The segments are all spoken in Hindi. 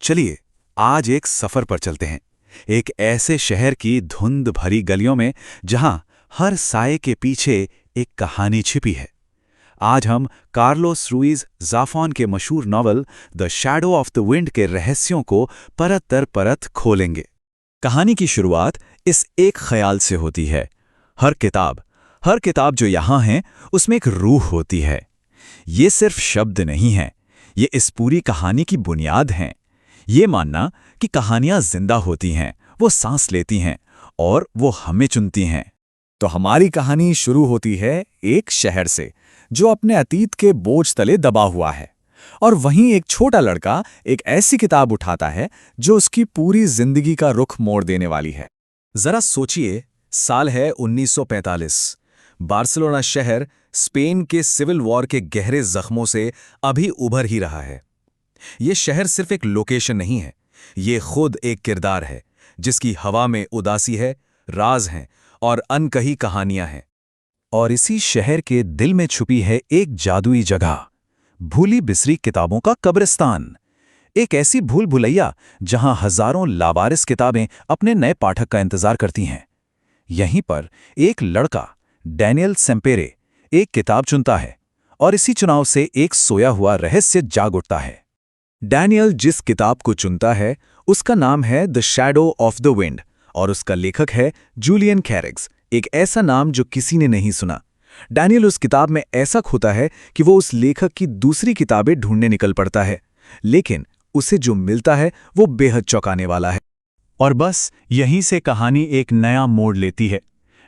चलिए आज एक सफर पर चलते हैं, एक ऐसे शहर की धुंध भरी गलियों में जहां हर साए के पीछे एक कहानी छिपी है। आज हम कार्लोस रुइज ज़ाफ़ॉन के मशहूर novel the shadow of the wind के रहस्यों को परत दर परत खोलेंगे। कहानी की शुरुआत इस एक ख्याल से होती है। हर किताब जो यहाँ है उसमें एक रूह होती है। ये सिर्फ शब्द नहीं है, ये इस पूरी कहानी की बुनियाद हैं। ये मानना कि कहानियां जिंदा होती हैं, वो सांस लेती हैं और वो हमें चुनती हैं। तो हमारी कहानी शुरू होती है एक शहर से जो अपने अतीत के बोझ तले दबा हुआ है, और वहीं एक छोटा लड़का एक ऐसी किताब उठाता है जो उसकी पूरी जिंदगी का रुख मोड़ देने वाली है। जरा सोचिए, साल है 1945। बार्सिलोना शहर स्पेन के सिविल वॉर के गहरे जख्मों से अभी उभर ही रहा है। ये शहर सिर्फ एक लोकेशन नहीं है, ये खुद एक किरदार है जिसकी हवा में उदासी है, राज हैं और अनकही कहानियां हैं। और इसी शहर के दिल में छुपी है एक जादुई जगह, भूली बिसरी किताबों का कब्रिस्तान। एक ऐसी भूल भुलैया जहां हजारों लावारिस किताबें अपने नए पाठक का इंतजार करती हैं। यहीं पर एक लड़का डैनियल सेम्पेरे एक किताब चुनता है और इसी चुनाव से एक सोया हुआ रहस्य जाग उठता है। डैनियल जिस किताब को चुनता है उसका नाम है the shadow of the wind और उसका लेखक है जूलियन कैरेक्स, एक ऐसा नाम जो किसी ने नहीं सुना। डैनियल उस किताब में ऐसा खोता है कि वो उस लेखक की दूसरी किताबें ढूंढने निकल पड़ता है, लेकिन उसे जो मिलता है वो बेहद चौंकाने वाला है। और बस यहीं से कहानी एक नया मोड़ लेती है।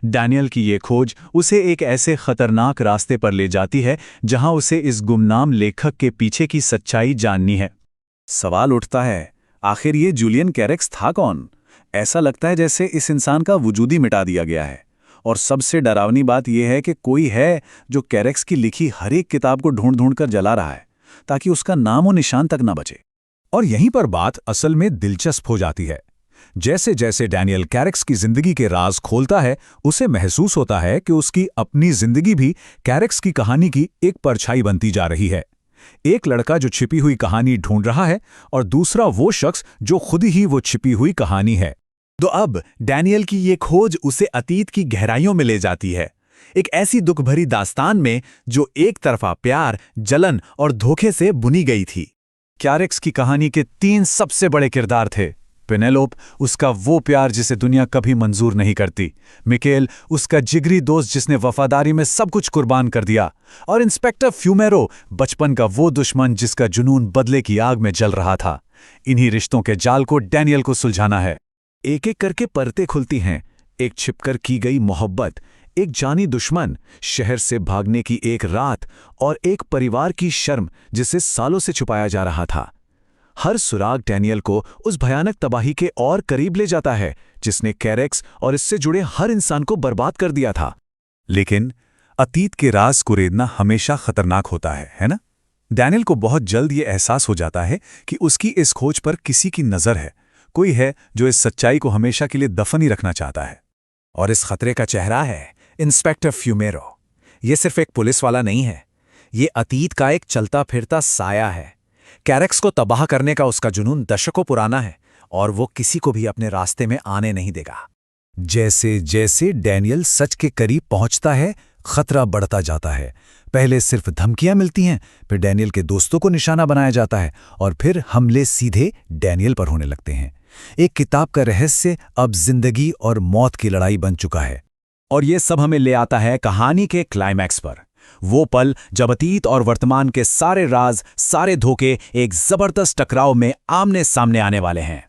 डैनियल की ये खोज उसे एक ऐसे खतरनाक रास्ते पर ले जाती है जहां उसे इस गुमनाम लेखक के पीछे की सच्चाई जाननी है। सवाल उठता है, आखिर ये जूलियन कैरेक्स था कौन? ऐसा लगता है जैसे इस इंसान का वजूद ही मिटा दिया गया है। और सबसे डरावनी बात यह है कि कोई है जो कैरेक्स की लिखी हर एक किताब को ढूंढ ढूंढ कर जला रहा है ताकि उसका नामो निशान तक न बचे। और यहीं पर बात असल में दिलचस्प हो जाती है। जैसे जैसे डैनियल कैरेक्स की जिंदगी के राज खोलता है, उसे महसूस होता है कि उसकी अपनी जिंदगी भी कैरेक्स की कहानी की एक परछाई बनती जा रही है। एक लड़का जो छिपी हुई कहानी ढूंढ रहा है और दूसरा वो शख्स जो खुद ही वो छिपी हुई कहानी है। तो अब डैनियल की ये खोज उसे अतीत की गहराइयों में ले जाती है, एक ऐसी दुख भरी दास्तान में जो एक तरफा प्यार, जलन और धोखे से बुनी गई थी। कैरेक्स की कहानी के 3 सबसे बड़े किरदार थे। पेनेलोप, उसका वो प्यार जिसे दुनिया कभी मंजूर नहीं करती। मिकेल, उसका जिगरी दोस्त जिसने वफादारी में सब कुछ कुर्बान कर दिया। और इंस्पेक्टर फ्यूमेरो, बचपन का वो दुश्मन जिसका जुनून बदले की आग में जल रहा था। इन्हीं रिश्तों के जाल को डैनियल को सुलझाना है। एक एक करके परतें खुलती हैं, एक छिपकर की गई मोहब्बत, एक जानी दुश्मन, शहर से भागने की एक रात और एक परिवार की शर्म जिसे सालों से छुपाया जा रहा था। हर सुराग डैनियल को उस भयानक तबाही के और करीब ले जाता है जिसने कैरेक्स और इससे जुड़े हर इंसान को बर्बाद कर दिया था। लेकिन अतीत के राज को रेदना हमेशा खतरनाक होता है ना? डैनियल को बहुत जल्द ये एहसास हो जाता है कि उसकी इस खोज पर किसी की नज़र है, कोई है जो इस सच्चाई को हमेशा के लिए दफन ही रखना चाहता है। और इस खतरे का चेहरा है इंस्पेक्टर फ्यूमेरो। ये सिर्फ एक पुलिस वाला नहीं है, ये अतीत का एक चलता फिरता साया है। कैरेक्स को तबाह करने का उसका जुनून दशकों पुराना है और वो किसी को भी अपने रास्ते में आने नहीं देगा। जैसे जैसे डैनियल सच के करीब पहुंचता है, खतरा बढ़ता जाता है। पहले सिर्फ धमकियां मिलती हैं, फिर डैनियल के दोस्तों को निशाना बनाया जाता है और फिर हमले सीधे डैनियल पर होने लगते हैं। एक किताब का रहस्य अब जिंदगी और मौत की लड़ाई बन चुका है। और ये सब हमें ले आता है कहानी के क्लाइमैक्स पर, वो पल जब अतीत और वर्तमान के सारे राज, सारे धोखे एक जबरदस्त टकराव में आमने सामने आने वाले हैं।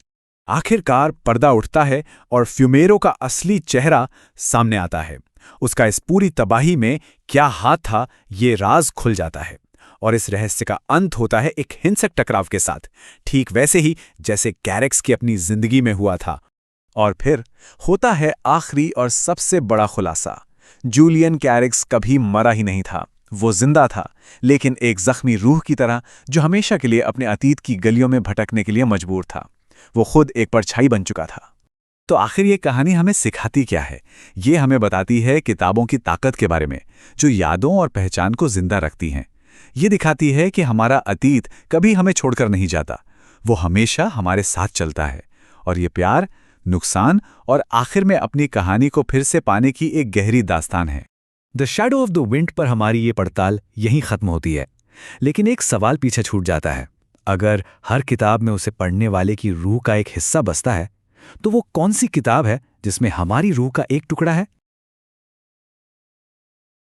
आखिरकार पर्दा उठता है और फ्यूमेरो का असली चेहरा सामने आता है। उसका इस पूरी तबाही में क्या हाथ था, ये राज खुल जाता है। और इस रहस्य का अंत होता है एक हिंसक टकराव के साथ, ठीक वैसे ही जैसे कैरेक्स की अपनी जिंदगी में हुआ था। और फिर होता है आखिरी और सबसे बड़ा खुलासा। जूलियन कैरेक्स कभी मरा ही नहीं था, वो जिंदा था, लेकिन एक जख्मी रूह की तरह जो हमेशा के लिए अपने अतीत की गलियों में भटकने के लिए मजबूर था। वो खुद एक परछाई बन चुका था। तो आखिर ये कहानी हमें सिखाती क्या है? ये हमें बताती है किताबों की ताकत के बारे में, जो यादों और पहचान को जिंदा रखती हैं। ये दिखाती है कि हमारा अतीत कभी हमें छोड़कर नहीं जाता, वो हमेशा हमारे साथ चलता है, और ये प्यार, नुकसान और आखिर में अपनी कहानी को फिर से पाने की एक गहरी दास्तान है। The shadow of the wind पर हमारी ये पड़ताल यहीं खत्म होती है, लेकिन एक सवाल पीछे छूट जाता है। अगर हर किताब में उसे पढ़ने वाले की रूह का एक हिस्सा बसता है, तो वो कौन सी किताब है जिसमें हमारी रूह का एक टुकड़ा है?